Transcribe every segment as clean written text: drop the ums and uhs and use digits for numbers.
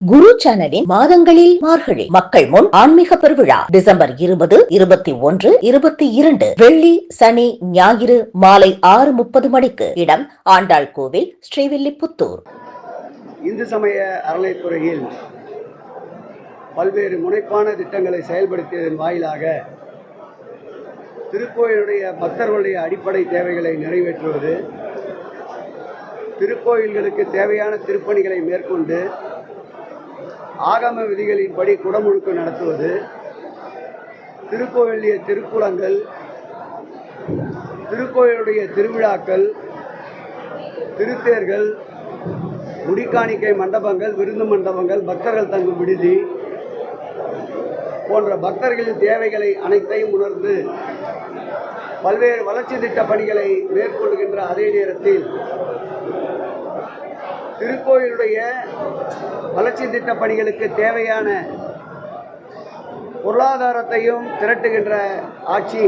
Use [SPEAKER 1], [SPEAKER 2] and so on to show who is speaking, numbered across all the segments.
[SPEAKER 1] குரு சேனலின் மாதங்களில் மார்கழி மக்கள் முன் ஆன்மீக பெருவிழா டிசம்பர் 20, 21, 22 வெள்ளி, சனி, ஞாயிறு மாலை 6:30 மணிக்கு. இடம் ஆண்டாள் கோவில், ஸ்ரீவில்லிபுத்தூர்.
[SPEAKER 2] இந்து சமய அறநிலைத்துறையில் பல்வேறு முனைப்பான திட்டங்களை செயல்படுத்தியதன் வாயிலாக திருக்கோயிலுடைய பக்தர்களுடைய அடிப்படை தேவைகளை நிறைவேற்றுவது, திருக்கோயில்களுக்கு தேவையான திருப்பணிகளை மேற்கொண்டு ஆகம விதிகளின்படி குடமுழுக்கு நடத்துவது, திருக்கோயிலுடைய திருக்குளங்கள், திருக்கோயிலுடைய திருவிழாக்கள், திருத்தேர்கள், முடிக்காணிக்கை மண்டபங்கள், விருந்து மண்டபங்கள், பக்தர்கள் தங்கும் விடுதி போன்ற பக்தர்களின் தேவைகளை அனைத்தையும் உணர்ந்து பல்வேறு வளர்ச்சி திட்ட பணிகளை மேற்கொள்கின்ற அதே நேரத்தில் திருக்கோயிலுடைய வளர்ச்சி திட்ட பணிகளுக்கு தேவையான பொருளாதாரத்தையும் திரட்டுகின்ற ஆட்சி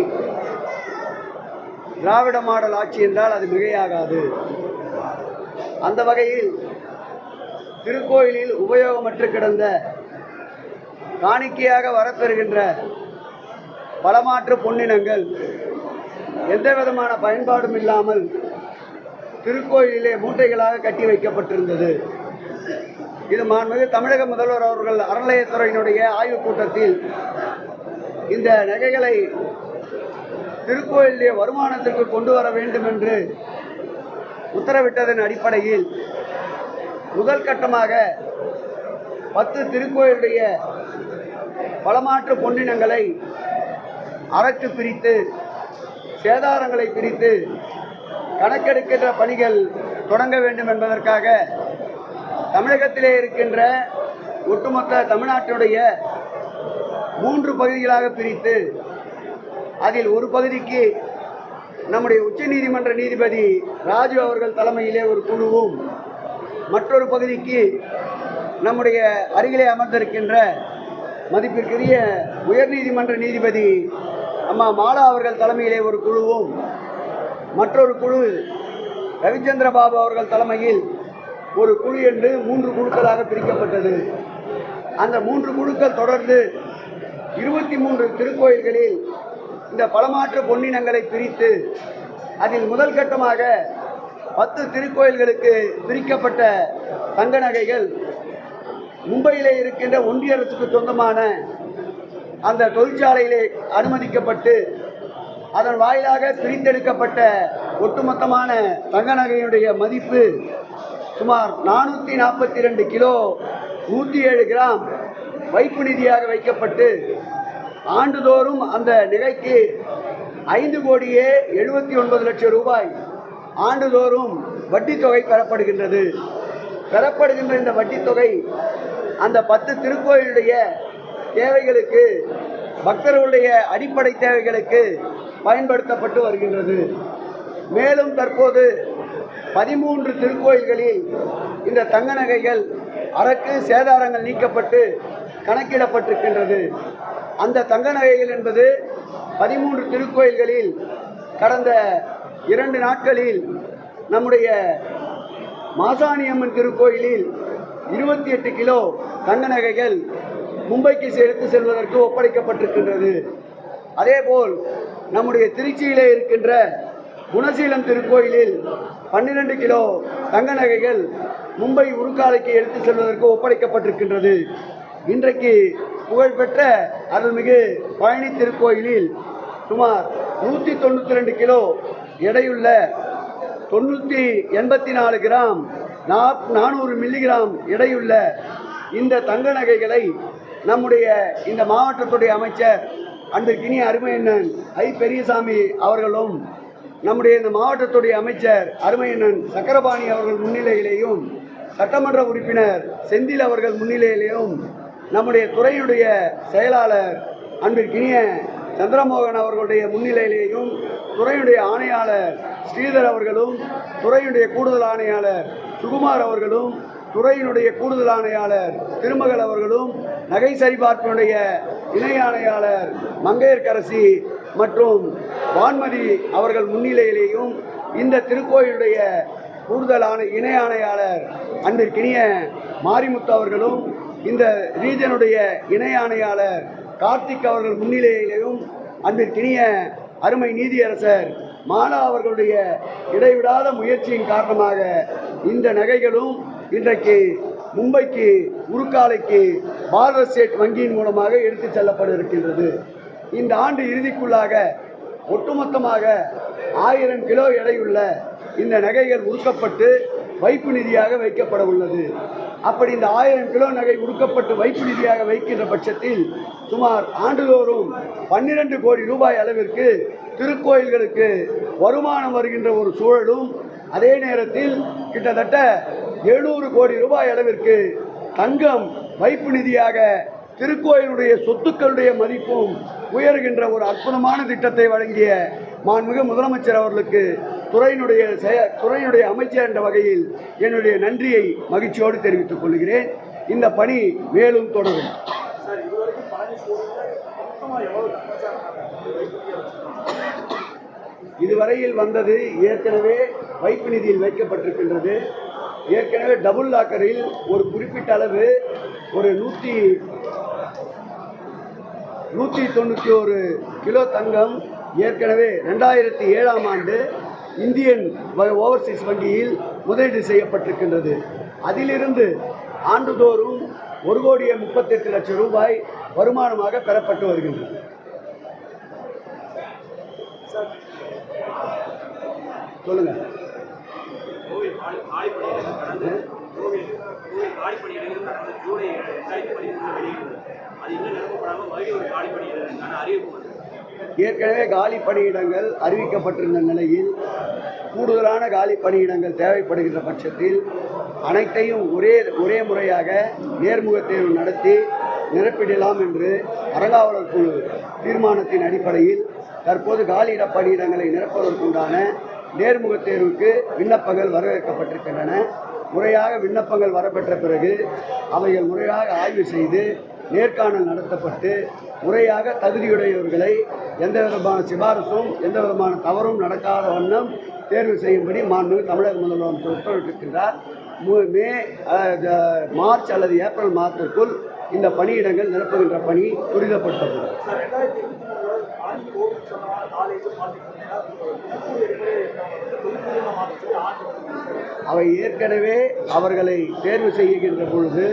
[SPEAKER 2] திராவிட மாடல் ஆட்சி என்றால் அது மிகையாகாது. அந்த வகையில் திருக்கோயிலில் உபயோகமற்று கிடந்த காணிக்கையாக வரப்பெறுகின்ற பலமாற்று பொன்னினங்கள் எந்த விதமான பயன்பாடும் இல்லாமல் திருக்கோயிலே மூட்டைகளாக கட்டி வைக்கப்பட்டிருந்தது. இது மாண்புமிகு தமிழக முதல்வர் அவர்கள் அறநிலையத்துறையினுடைய ஆய்வுக் கூட்டத்தில் இந்த நகைகளை திருக்கோயிலுடைய வருமானத்திற்கு கொண்டு வர வேண்டும் என்று உத்தரவிட்டதன் அடிப்படையில் முதல் கட்டமாக 10 திருக்கோயிலுடைய பலமாற்று பொன்னினங்களை அறக்கு பிரித்து, சேதாரங்களை பிரித்து கணக்கெடுக்கின்ற பணிகள் தொடங்க வேண்டும் என்பதற்காக தமிழகத்திலே இருக்கின்ற ஒட்டுமொத்த தமிழ்நாட்டினுடைய 3 பகுதிகளாக பிரித்து, அதில் ஒரு பகுதிக்கு நம்முடைய உச்சநீதிமன்ற நீதிபதி ராஜு அவர்கள் தலைமையிலே ஒரு குழுவும், மற்றொரு பகுதிக்கு நம்முடைய அருகிலே அமர்ந்திருக்கின்ற மதிப்பிற்குரிய உயர்நீதிமன்ற நீதிபதி அம்மா மாலா அவர்கள் தலைமையிலே ஒரு குழுவும், மற்றொரு குழு ரவிச்சந்திர பாபு அவர்கள் தலைமையில் ஒரு குழு என்று 3 குழுக்களாக பிரிக்கப்பட்டது. அந்த 3 குழுக்கள் தொடர்ந்து 23 திருக்கோயில்களில் இந்த பலமாற்று பொன்னினங்களை பிரித்து, அதில் முதல் கட்டமாக 10 திருக்கோயில்களுக்கு பிரிக்கப்பட்ட தங்க நகைகள் மும்பையிலே இருக்கின்ற ஒன்றிய அரசுக்கு சொந்தமான அந்த தொழிற்சாலையிலே அனுமதிக்கப்பட்டு, அதன் வாயிலாக பிரித்தெடுக்கப்பட்ட ஒட்டுமொத்தமான தங்க நகையினுடைய மதிப்பு சுமார் 442 கிலோ 107 கிராம் வைப்பு நிதியாக வைக்கப்பட்டு, ஆண்டுதோறும் அந்த நகைக்கு 5,79,00,000 ரூபாய் ஆண்டுதோறும் வட்டி தொகை பெறப்படுகின்றது. பெறப்படுகின்ற இந்த வட்டி தொகை அந்த 10 திருக்கோயிலுடைய தேவைகளுக்கு, பக்தர்களுடைய அடிப்படை தேவைகளுக்கு பயன்படுத்தப்பட்டு வருகின்றது. மேலும் தற்போது 13 திருக்கோயில்களில் இந்த தங்க நகைகள் அறக்கு சேதாரங்கள் நீக்கப்பட்டு கணக்கிடப்பட்டிருக்கின்றது. அந்த தங்க நகைகள் என்பது 13 திருக்கோயில்களில் கடந்த 2 நாட்களில் நம்முடைய மாசாணியம்மன் திருக்கோயிலில் 28 கிலோ தங்க நகைகள் மும்பைக்கு எடுத்து செல்வதற்கு ஒப்படைக்கப்பட்டிருக்கின்றது. அதேபோல் நம்முடைய திருச்சியிலே இருக்கின்ற குணசீலம் திருக்கோயிலில் 12 கிலோ தங்க நகைகள் மும்பை உருக்காலைக்கு எடுத்து செல்வதற்கு ஒப்படைக்கப்பட்டிருக்கின்றது. இன்றைக்கு புகழ்பெற்ற அருள்மிகு பழனி திருக்கோயிலில் சுமார் 192 கிலோ எடையுள்ள 984 கிராம் 400 மில்லிகிராம் எடையுள்ள இந்த தங்க நகைகளை நம்முடைய இந்த மாவட்டத்துடைய அமைச்சர் அன்பிற்கினிய அருமையண்ணன் ஐ பெரியசாமி அவர்களும், நம்முடைய இந்த மாவட்டத்துடைய அமைச்சர் அருமையண்ணன் சக்கரபாணி அவர்கள் முன்னிலையிலேயும், சட்டமன்ற உறுப்பினர் செந்தில் அவர்கள் முன்னிலையிலேயும், நம்முடைய துறையுடைய செயலாளர் அன்பிற்கினிய சந்திரமோகன் அவர்களுடைய முன்னிலையிலேயும், துறையுடைய ஆணையாளர் ஸ்ரீதர் அவர்களும், துறையுடைய கூடுதல் ஆணையாளர் சுகுமார் அவர்களும், துறையினுடைய கூடுதல் ஆணையாளர் திருமகள் அவர்களும், நகை சரிபார்ப்பினுடைய இணை ஆணையாளர் மங்கையர்கரசி மற்றும் வான்மதி அவர்கள் முன்னிலையிலேயும் இந்த திருக்கோயிலுடைய கூடுதல் இணை ஆணையாளர் அன்பிற்கினிய மாரிமுத்து அவர்களும் இந்த ரீஜனுடைய இணை ஆணையாளர் கார்த்திக் அவர்கள் முன்னிலையிலும் அன்பிற்கினிய அருமை நீதியரசர் மாலா அவர்களுடைய இடைவிடாத முயற்சியின் காரணமாக இந்த நகைகளும் இன்றைக்கு மும்பைக்கு உருக்காலைக்கு பாரத ஸ்டேட் வங்கியின் மூலமாக எடுத்துச் செல்லப்பட இருக்கின்றது. இந்த ஆண்டு இறுதிக்குள்ளாக ஒட்டுமொத்தமாக 1000 கிலோ எடையுள்ள இந்த நகைகள் உருக்கப்பட்டு வைப்பு நிதியாக வைக்கப்பட உள்ளது. அப்படி இந்த 1000 கிலோ நகை உருக்கப்பட்டு வைப்பு நிதியாக வைக்கின்ற பட்சத்தில் சுமார் ஆண்டுதோறும் 12 கோடி ரூபாய் அளவிற்கு திருக்கோயில்களுக்கு வருமானம் வருகின்ற ஒரு சூழலும், அதே நேரத்தில் கிட்டத்தட்ட 700 கோடி ரூபாய் அளவிற்கு தங்கம் வைப்பு நிதியாக திருக்கோயிலுடைய சொத்துக்களுடைய மதிப்பும் உயர்கின்ற ஒரு அற்புதமான திட்டத்தை வழங்கிய மாண்புமிகு முதலமைச்சர் அவர்களுக்கு துறையினுடைய அமைச்சர் என்ற வகையில் என்னுடைய நன்றியை மகிழ்ச்சியோடு தெரிவித்துக் கொள்கிறேன். இந்த பணி மேலும் தொடரும். இதுவரையில் வந்தது ஏற்கனவே வைப்பு நிதியில் வைக்கப்பட்டிருக்கின்றது. ஏற்கனவே டபுள் லாக்கரில் ஒரு குறிப்பிட்ட அளவு ஒரு 191 கிலோ தங்கம் ஏற்கனவே 2007ஆம் ஆண்டு இந்தியன் ஓவர்சீஸ் வங்கியில் முதலீடு செய்யப்பட்டிருக்கின்றது. அதிலிருந்து ஆண்டுதோறும் 1,38,00,000 ரூபாய் வருமானமாக பெறப்பட்டு வருகின்றது. சொல்லுங்க. ஏற்கனவே காலி பணியிடங்கள் அறிவிக்கப்பட்டிருந்த நிலையில் கூடுதலான காலி பணியிடங்கள் தேவைப்படுகின்ற பட்சத்தில் அனைத்தையும் ஒரே முறையாக நேர்முக தேர்வு நடத்தி நிரப்பிடலாம் என்று அறங்காவலர் குழு தீர்மானத்தின் அடிப்படையில் தற்போது காலியிட பணியிடங்களை நிரப்புவதற்குண்டான நேர்முக தேர்வுக்கு விண்ணப்பங்கள் வரவேற்கப்பட்டிருக்கின்றன. முறையாக விண்ணப்பங்கள் வரப்பெற்ற பிறகு அவைகள் முறையாக ஆய்வு செய்து நேர்காணல் நடத்தப்பட்டு முறையாக தகுதியுடையவர்களை எந்த விதமான சிபாரிசும் எந்த விதமான தவறும் நடக்காத வண்ணம் தேர்வு செய்யும்படி மாண்புமிகு தமிழக முதல்வர் உத்தரவிட்டிருக்கின்றார். மார்ச் அல்லது ஏப்ரல் மாதத்திற்குள் இந்த பணியிடங்கள் நிரப்புகின்ற பணி துரிதப்படுத்தப்படும். அவை ஏற்கனவே அவர்களை தேர்வு செய்கின்ற பொழுது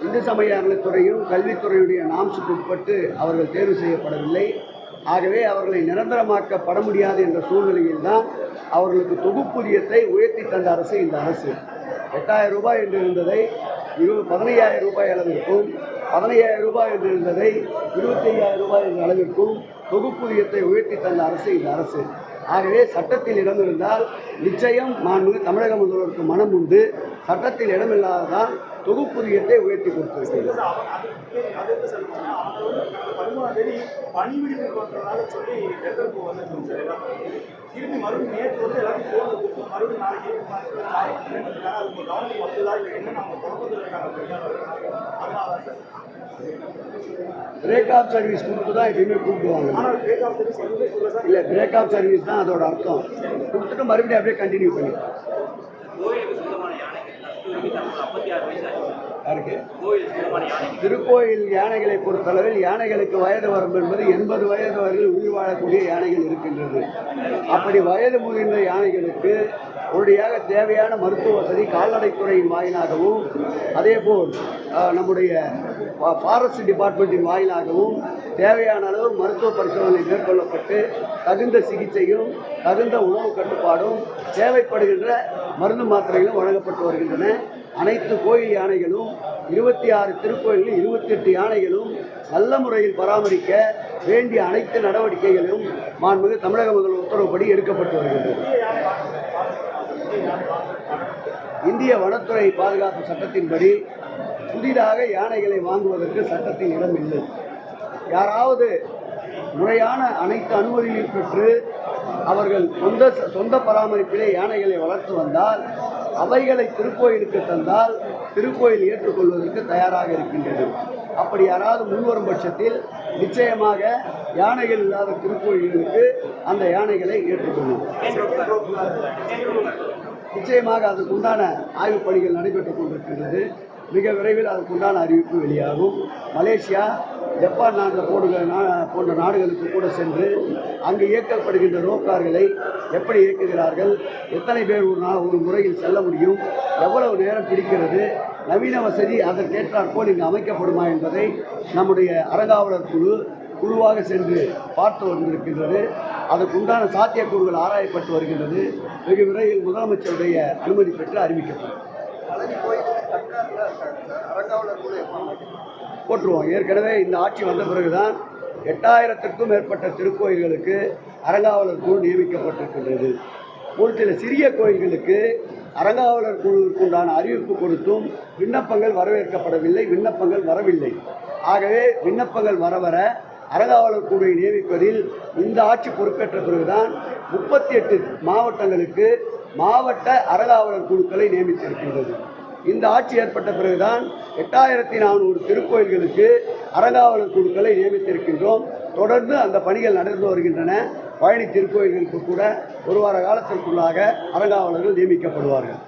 [SPEAKER 2] இந்து சமய அறநிலைத்துறையும் கல்வித்துறையுடைய நாம்ஸுக்கு உட்பட்டு அவர்கள் தேர்வு செய்யப்படவில்லை. ஆகவே அவர்களை நிரந்தரமாக்கப்பட முடியாது என்ற சூழ்நிலையில் தான் அவர்களுக்கு தொகுப்பூதியத்தை உயர்த்தி தந்த அரசு இந்த அரசு. 8,000 ரூபாய் என்று இருந்ததை 15,000 ரூபாய் அளவிற்கும், 15,000 ரூபாய் என்று இருந்ததை 25,000 ரூபாய் என்ற அளவிற்கும் தொகுப்பூதியத்தை உயர்த்தி தந்த அரசு இந்த அரசு. ஆகவே சட்டத்தில் இடம் இருந்தால் நிச்சயம் மாண்புமிகு தமிழக முதல்வருக்கு மனம் உண்டு. சட்டத்தில் இடமில்லாததால் தொகுப்பூதியத்தை உயர்த்தி கொடுத்திருக்கிறது. பிரேக் ஆஃப் சர்வீஸ் கொடுத்து தான் எப்பயுமே கூப்பிடுவாங்க. இல்லை, பிரேக் ஆஃப் சர்வீஸ் தான் அதோட அர்த்தம். கொடுத்துட்டு மறுபடியும் அப்படியே கண்டினியூ பண்ணி திருக்கோயில் யானைகளை பொறுத்தளவில் யானைகளுக்கு வயது வரம்பு என்பது 80 வயது வரையில் உயிர் வாழக்கூடிய யானைகள் இருக்கின்றது. அப்படி வயது முதிர்ந்த யானைகளுக்கு உடனடியாக தேவையான மருத்துவ வசதி கால்நடைத்துறையின் வாயிலாகவும் அதேபோல் நம்முடைய ஃபாரஸ்ட் டிபார்ட்மெண்ட்டின் வாயிலாகவும் தேவையான அளவு மருத்துவ பரிசோதனை மேற்கொள்ளப்பட்டு தகுந்த சிகிச்சையும் தகுந்த உணவு கட்டுப்பாடும் தேவைப்படுகின்ற மருந்து மாத்திரைகளும் வழங்கப்பட்டு வருகின்றன. அனைத்து கோயில் யானைகளும் 26 திருக்கோயில்களில் 28 யானைகளும் நல்ல முறையில் பராமரிக்க வேண்டிய அனைத்து நடவடிக்கைகளும் மாண்புமிகு தமிழக முதல்வர் உத்தரவுப்படி எடுக்கப்பட்டு வருகின்றது. இந்திய வனத்துறை பாதுகாப்பு சட்டத்தின்படி புதிதாக யானைகளை வாங்குவதற்கு சட்டத்தில் இடம் இல்லை. யாராவது முறையான அனைத்து அனுமதியும் பெற்று அவர்கள் சொந்த பராமரிப்பிலே யானைகளை வளர்த்து வந்தால் அவைகளை திருக்கோயிலுக்கு தந்தால் திருக்கோயில் ஏற்றுக்கொள்வதற்கு தயாராக இருக்கின்றது. அப்படி யாராவது முன்வரும் பட்சத்தில் நிச்சயமாக யானைகள் இல்லாத திருக்கோயில்களுக்கு அந்த யானைகளை ஏற்றுக்கொள்ளும். நிச்சயமாக அதுக்குண்டான ஆய்வுப் பணிகள் நடைபெற்றுக் கொண்டிருக்கின்றது. மிக விரைவில் அதற்குண்டான அறிவிப்பு வெளியாகும். மலேசியா, ஜப்பான் போன்ற நாடுகளுக்கு கூட சென்று அங்கு இயக்கப்படுகின்ற ரோப்கார்களை எப்படி இயக்குகிறார்கள், எத்தனை பேர் ஒரு முறையில் செல்ல முடியும், எவ்வளவு நேரம் பிடிக்கிறது, நவீன வசதி அதற்கேற்றாற்போல் இங்கு அமைக்கப்படுமா என்பதை நம்முடைய அறங்காவலர் குழுவாக சென்று பார்த்து வந்திருக்கின்றது. அதற்குண்டான சாத்தியக்கூறுகள் ஆராயப்பட்டு வருகின்றது. வெகு விரைவில் முதலமைச்சருடைய அனுமதி பெற்று அறிவிக்கப்படும். போற்றுவோம். ஏற்கனவே இந்த ஆட்சி வந்த பிறகுதான் 8000க்கும் மேற்பட்ட திருக்கோயில்களுக்கு அறங்காவலர் குழு நியமிக்கப்பட்டிருக்கின்றது. ஒரு சில சிறிய கோயில்களுக்கு அறங்காவலர் குழுவுக்குண்டான அறிவிப்பு கொடுத்தும் விண்ணப்பங்கள் வரவேற்கப்படவில்லை, விண்ணப்பங்கள் வரவில்லை. ஆகவே விண்ணப்பங்கள் வர அறங்காவலர் குழுவை நியமிப்பதில் இந்த ஆட்சி பொறுப்பேற்ற பிறகுதான் 38 மாவட்டங்களுக்கு மாவட்ட அறங்காவலர் குழுக்களை நியமித்திருக்கின்றது. இந்த ஆட்சி ஏற்பட்ட பிறகுதான் 8400 திருக்கோயில்களுக்கு அறங்காவலர் குழுக்களை நியமித்திருக்கின்றோம். தொடர்ந்து அந்த பணிகள் நடந்து வருகின்றன. பழனி திருக்கோயில்களுக்கு கூட ஒரு வார காலத்திற்குள்ளாக அறங்காவலர்கள் நியமிக்கப்படுவார்கள்.